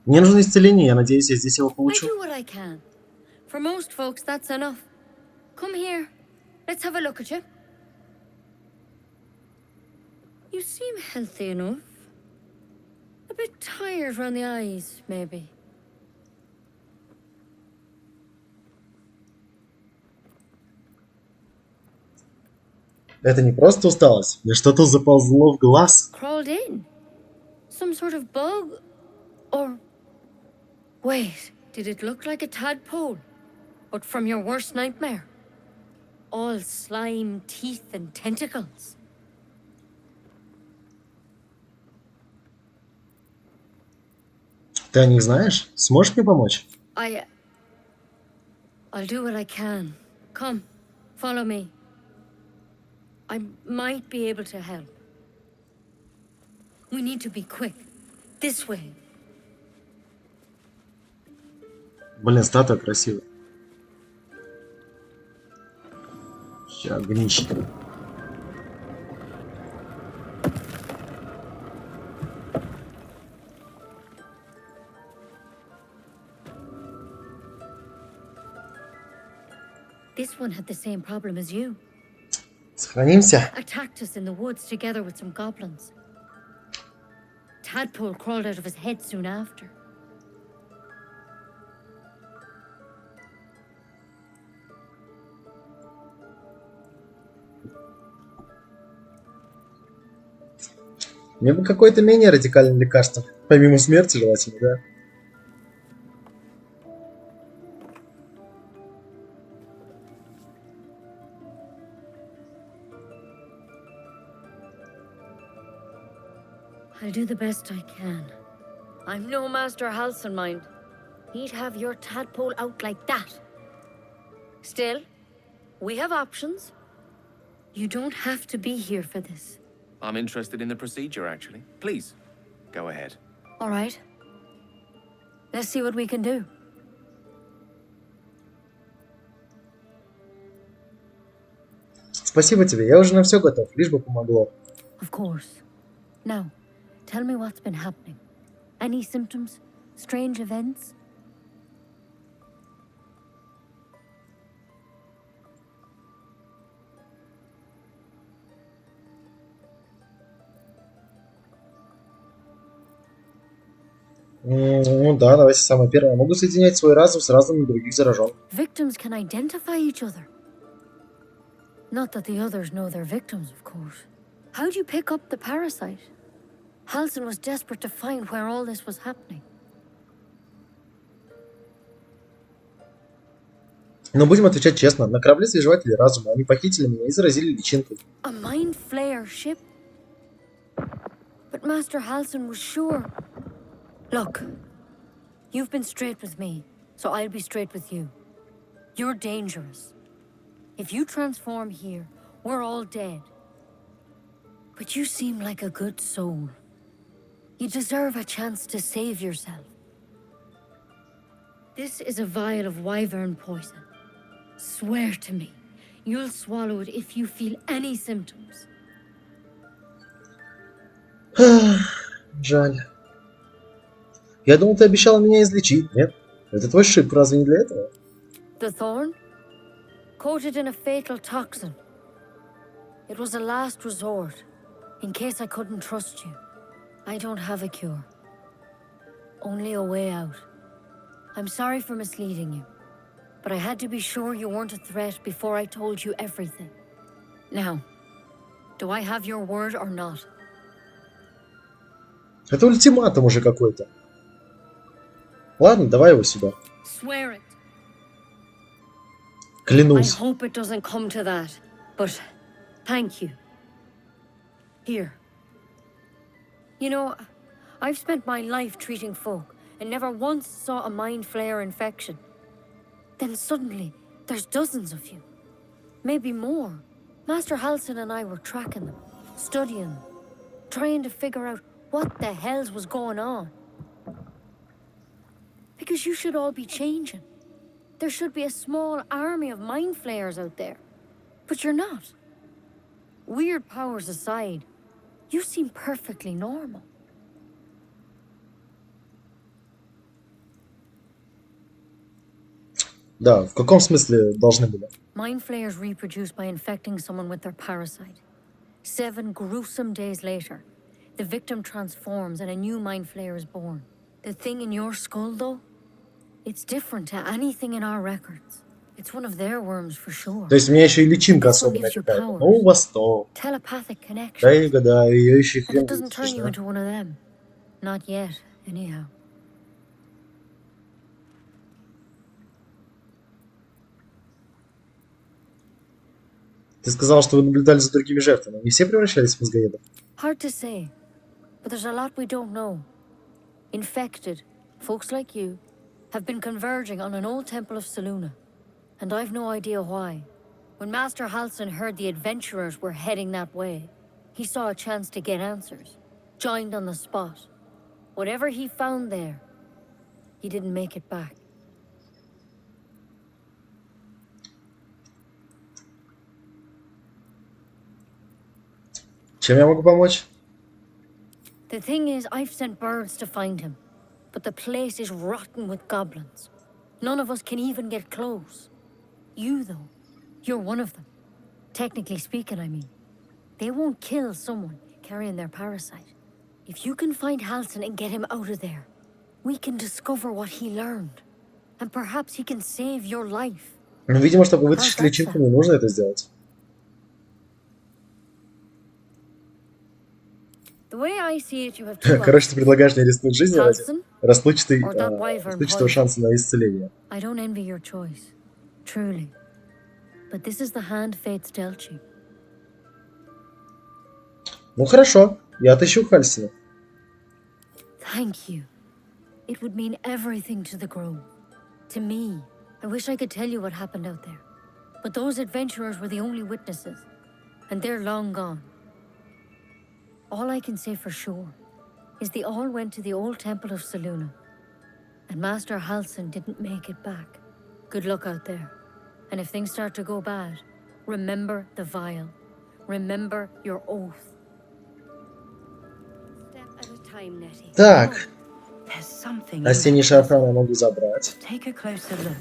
Мне нужно исцеление, я надеюсь, я здесь его I получу. do what I can. For most folks, that's enough. Come here. Let's have a look at you. You seem healthy enough. A bit tired around the eyes, maybe. Это не просто усталость, мне что-то заползло в глаз. Crawled in? Some sort of bug? Or... Wait, did it look like a tadpole? But from your worst nightmare? All slime, teeth, and tentacles. Ты о них знаешь? Сможешь мне помочь? I'll do what I can. Come, follow me. I might be able to help. We need to be quick. This way. Блин, статуя красивая. Ща, гнище. This one had the same problem as you. Сохранимся. Attacked us in the woods together with some goblins. Tadpole crawled out of his head soon after. Мне бы какое-то менее радикальное лекарство. Помимо смерти, желательно, да? I'll do the best I can. I'm no Master Halson, mind. He'd have your tadpole out like that. Still, we have options. You don't have to be here for this. I'm interested in the procedure, actually. Please, go ahead. All right. Let's see what we can do. Спасибо тебе, я уже на все готов, лишь бы помогло. Of course. Now, tell me what's been happening. Any symptoms? Strange events? Ну да, давайте самое первое. Я могу соединять свой разум с разумом других зараженных. Victims can identify each other. Not that the others know they're victims, of course. How'd you pick up the parasite? Halson was desperate to find where all this was happening. Но будем отвечать честно. На корабле свежеватели разума. Они похитили меня и заразили личинкой. A mind flayer ship? But Master Halson was sure. Look, you've been straight with me, so I'll be straight with you. You're dangerous. If you transform here, we're all dead. But you seem like a good soul. You deserve a chance to save yourself. This is a vial of wyvern poison. Swear to me, you'll swallow it if you feel any symptoms. Жаль. Я думал, ты обещала меня излечить, нет? Это твой шип, разве не для этого? The thorn? coated in a fatal toxin. It was a last resort, in case I couldn't trust you. I don't have a cure. Only a way out. I'm sorry for misleading you, but I had to be sure you weren't a threat before I told you everything. Now, do I have your word or not? Это ультиматум уже какой-то. Ладно, давай его сюда. Swear it. Клянусь. I hope it doesn't come to that, but thank you. Here. You know, I've spent my life treating folk and never once saw a mind flayer infection. Then suddenly, there's dozens of you. Maybe more. Master Halsin and I were tracking them, studying them, trying to figure out what the hells was going on. Because you should all be changing. There should be a small army of mind flayers out there. But you're not. Weird powers aside, you seem perfectly normal. Да, в каком смысле должны были? Mind flayers reproduce by infecting someone with their parasite. 7 gruesome days later, the victim transforms and a new mind flayer is born. The thing in your skull, though, it's different to anything in our records. It's one of their worms for sure. То есть у меня еще и личинка особенная какая-то. Ну, у вас то. Telepathic connection. Да и гадаю, ее еще And it doesn't turn you into one of them. Not yet, anyhow. Ты сказал, что вы наблюдали за другими жертвами. Не все превращались в мозгоедов? Hard to say, but there's a lot we don't know. Infected, folks like you, have been converging on an old temple of Selûne, and I've no idea why. When Master Halsin heard the adventurers were heading that way, he saw a chance to get answers, joined on the spot. Whatever he found there, he didn't make it back. Чем я могу помочь? The thing is, I've sent birds to find him, but the place is rotten with goblins. None of us can even get close. You, though, you're one of them. Technically speaking, I mean. They won't kill someone carrying their parasite. If you can find Halsin and get him out of there, we can discover what he learned. And perhaps he can save your life. Ну, видимо, чтобы вытащить личинку, не нужно это сделать. Короче, ты предлагаешь мне рискнуть жизнью ради расплывчатого шанса на исцеление. Ну хорошо, я отыщу Хальсина. Thank you. It would mean everything to the grove. To me. I wish I could tell you what happened out there. But those adventurers were the only witnesses. And they're long gone. All I can say for sure is they all went to the old temple of Selûne. And Master Halsin didn't make it back. Good luck out there. And if things start to go bad, remember the vial. Remember your oath. Step at a time, Nettie. Так. Осенний шафран я могу забрать. Take a closer look.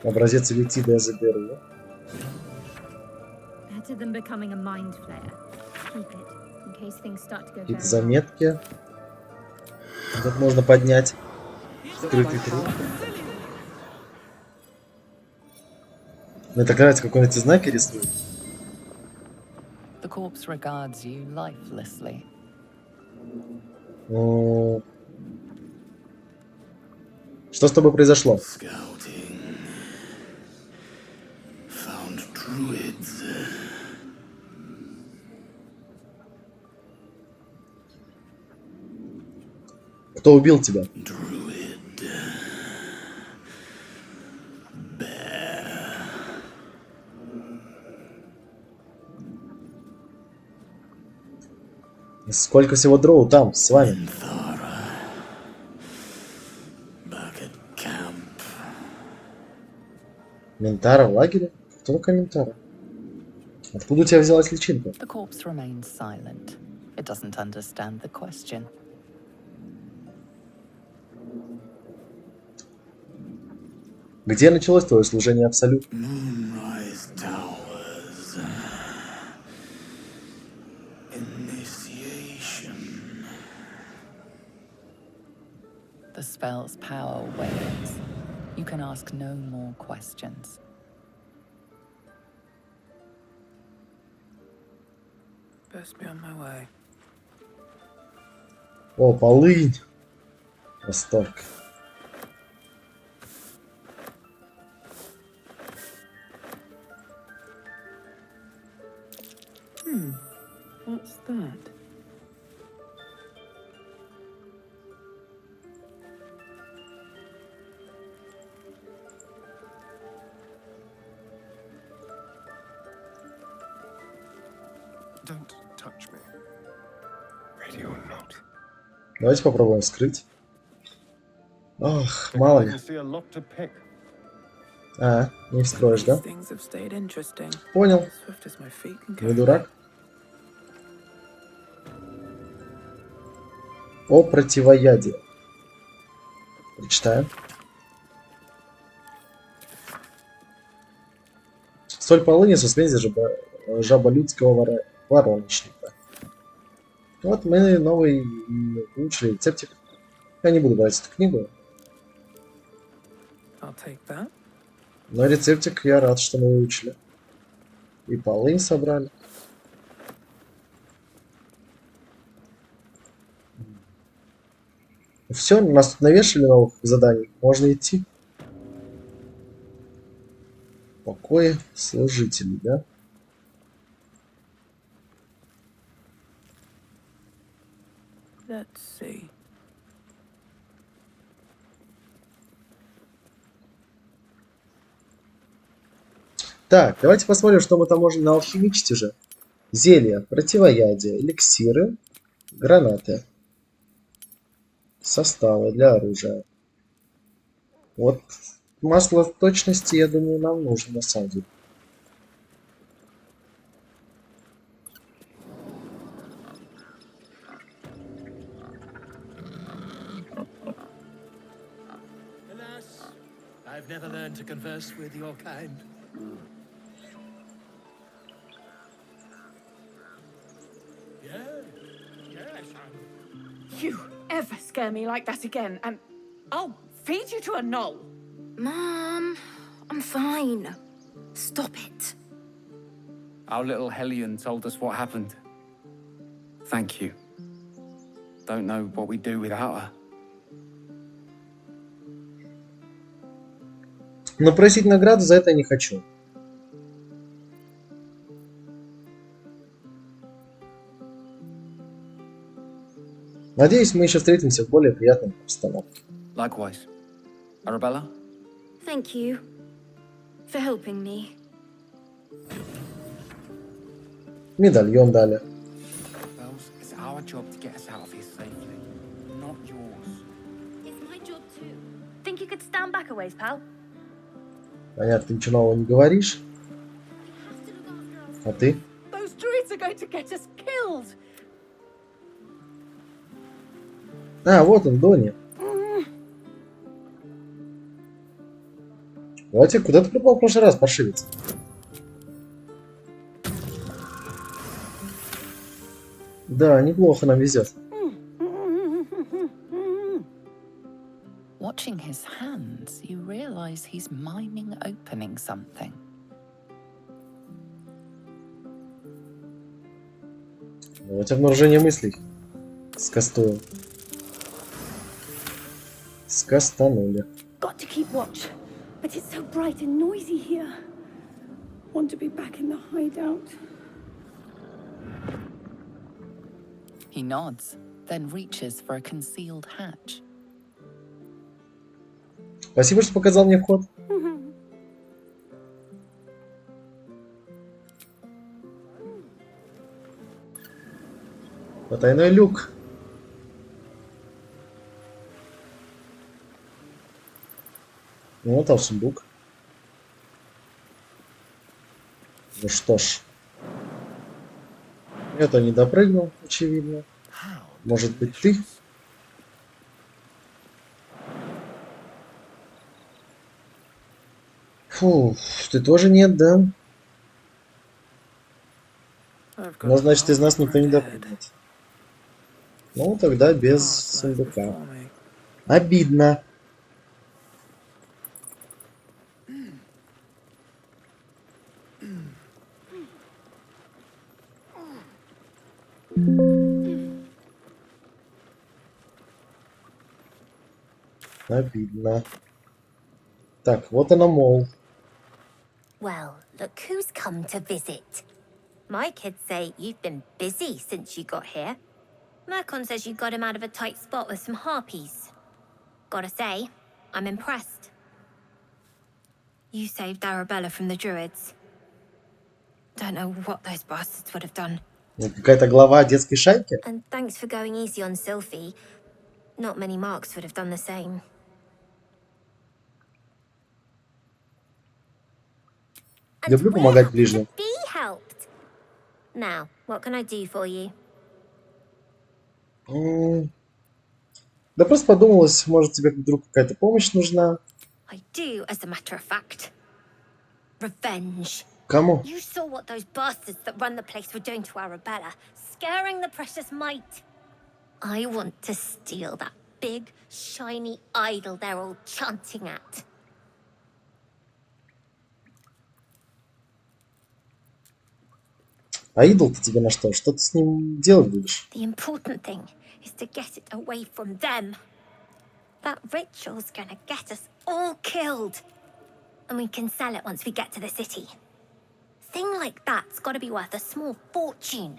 Образец Витида я заберу. Какие-то заметки. Тут можно поднять. Скрытый труп. Мне так нравится, как он эти знаки рисует. The corpse regards you lifelessly. Что с тобой произошло? Кто убил тебя? Сколько всего дроу там, с вами? Ментара в лагере? Кто такая Ментара? Откуда у тебя взялась личинка? The corpse remains silent. It doesn't understand the question. Где началось твое служение Абсолюту? The spell's power wanes. You can ask no more questions. Best be on my way. О, полынь! Восторг. What's that? Don't touch me. Ready or not. Давайте попробуем вскрыть. Ох, мало ли. А, не вскроешь, да? Понял. Не дурак. О противоядии. Прочитаем. Соль полыни со смесью жаболюдского вороночника. Вот мы новый улучшили рецептик. Я не буду брать эту книгу. Но рецептик я рад, что мы выучили. И полынь собрали. Все, нас тут навешали новых заданий. Можно идти. Покои служителей, да? Let's see. Так, давайте посмотрим, что мы там можем наалхимичить уже. Зелья, противоядие, эликсиры, гранаты. Составы для оружия. Вот масло точности, я думаю, нам нужно на самом деле. I've never learned to converse with your kind. You ever scare me like that again, and I'll feed you to a knoll. Mom, I'm fine. Stop it. Our little hellion told us what happened. Thank you. Don't know what we'd do without her. Но просить награду за это я не хочу. Надеюсь, мы еще встретимся в более приятной обстановке. Likewise. Arabella? Thank you for helping me. Медальон дали. Bells, it's our job to get us out of here safely, not yours. It's my job too. Think you could stand back a ways, pal? Понятно, ты ничего нового не говоришь. А ты? Those druids are going to get us killed. А, вот он, Донни. Давайте, куда ты пропал в прошлый раз, паршивец? Да, неплохо нам везет. Watching his hands, you realize he's miming opening something. Давайте обнаружение мыслей. Скастуем. Скастанули. Got to keep watch, but it's so bright and noisy here. Want to be back in the hideout. He nods, then reaches for a concealed hatch. Спасибо, что показал мне вход. Потайной люк. Вот там сундук. Ну что ж. Это не допрыгнул, очевидно. Может быть, ты? Фу, ты тоже нет, да? Ну, значит, из нас никто не допрыгнет. Ну, тогда без сундука. Обидно. Обидно. Так, вот она, мол. Well, look who's come to visit. My kids say you've been busy since you got here. Mercon says you got him out of a tight spot with some harpies. Gotta say, I'm impressed. You saved Arabella from the druids. Don't know what those bastards would have done. Какая-то глава детской шайки? And thanks for going easy on Sylphie. Not many marks would have done the same. Люблю помогать ближним. Be helped. Now, what can I do for you? Да просто подумалось, может тебе вдруг какая-то помощь нужна? I do, as a matter of fact. Revenge. Кому? You saw what those bastards that run the place were doing to Arabella, scaring the precious mite. I want to steal that big, shiny idol they're all chanting at. А идол-то тебе на что? Что ты с ним делать будешь? The important thing is to get it away from them. That ritual's gonna get us all killed. And we can sell it once we get to the city. Thing like that's gotta be worth a small fortune.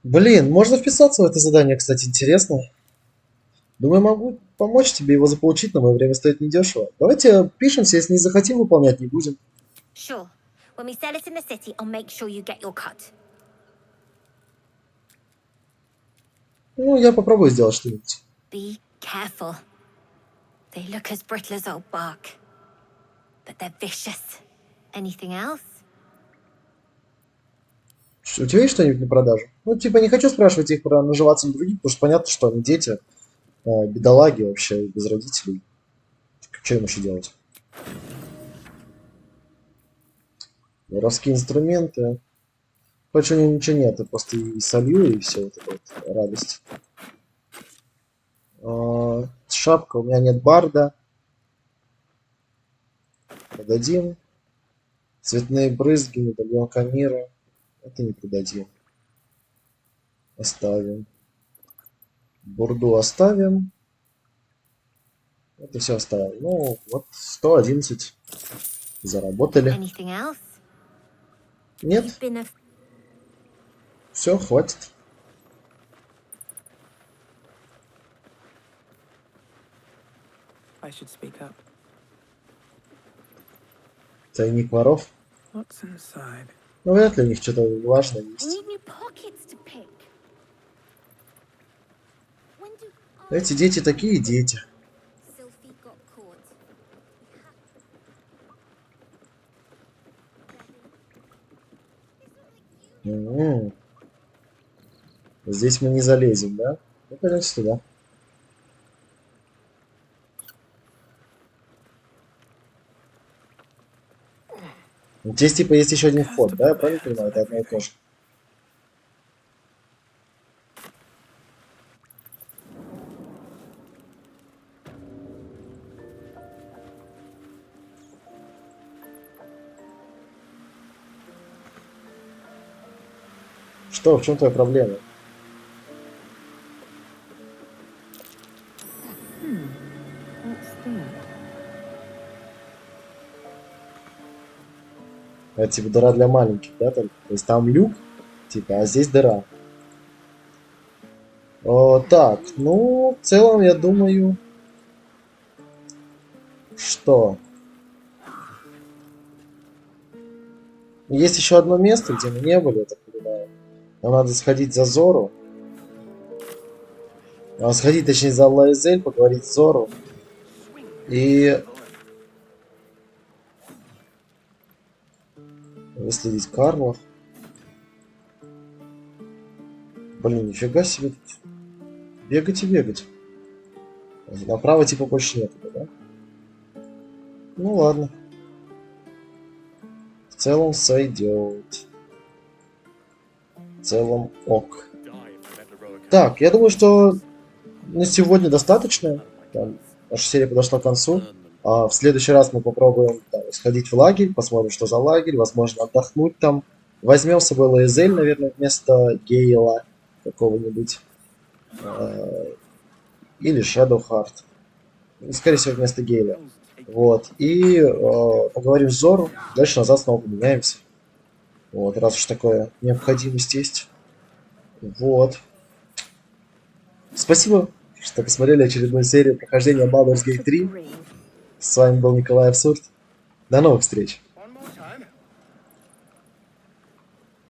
Блин, можно вписаться в это задание, кстати, интересно. Думаю, могу помочь тебе его заполучить, но мое время стоит недешево. Давайте пишемся, если не захотим выполнять, не будем. Sure. When we sell it in the city, I'll make sure you get your cut. Ну, я попробую сделать что-нибудь. Be careful. They look as brittle as old bark. But they're vicious. Anything else? У тебя есть что-нибудь на продажу? Ну, типа, не хочу спрашивать их про наживаться на других, потому что понятно, что они дети, бедолаги вообще, без родителей. Что им еще делать? Воровские инструменты. Короче, у него ничего нет, я просто и солью, и все, вот это вот радость. Шапка, у меня нет барда. Продадим. Цветные брызги, медальон мира. Это не продадим. Оставим. Бурду оставим. Это все оставим. Ну, вот 111. Заработали. Нет. Все, хватит. I should speak up. Тайник воров. What's inside? Ну, вряд ли у них что-то важное есть. Эти дети такие дети. Здесь мы не залезем, да? Ну, пойдемте туда. Здесь типа есть еще один вход, да? Я правильно понимаю? Это одно и то же. Что? В чем твоя проблема? Это типа дыра для маленьких, да? То есть там люк, типа, а здесь дыра. Так, ну, в целом, я думаю, что есть еще одно место, где мы не были, я так понимаю. Нам надо сходить за Зору. Сходить, точнее, за Лаэзель, поговорить с Зору. И выследить Карла. Блин, нифига себе тут. Бегать и бегать. Направо типа больше нет, да? Ну ладно. В целом сойдет. В целом ок. Так, я думаю, что на сегодня достаточно. Там, наша серия подошла к концу. А в следующий раз мы попробуем там, сходить в лагерь, посмотрим, что за лагерь, возможно, отдохнуть там. Возьмем с собой Лоизель, наверное, вместо Гейла какого-нибудь. Или Shadowheart. Скорее всего, вместо Гейла. Вот. И поговорим с Зору. Дальше назад снова поменяемся. Вот, раз уж такая необходимость есть. Вот. Спасибо, что посмотрели очередную серию прохождения Baldur's Gate 3. С вами был Николай Абсурд. До новых встреч!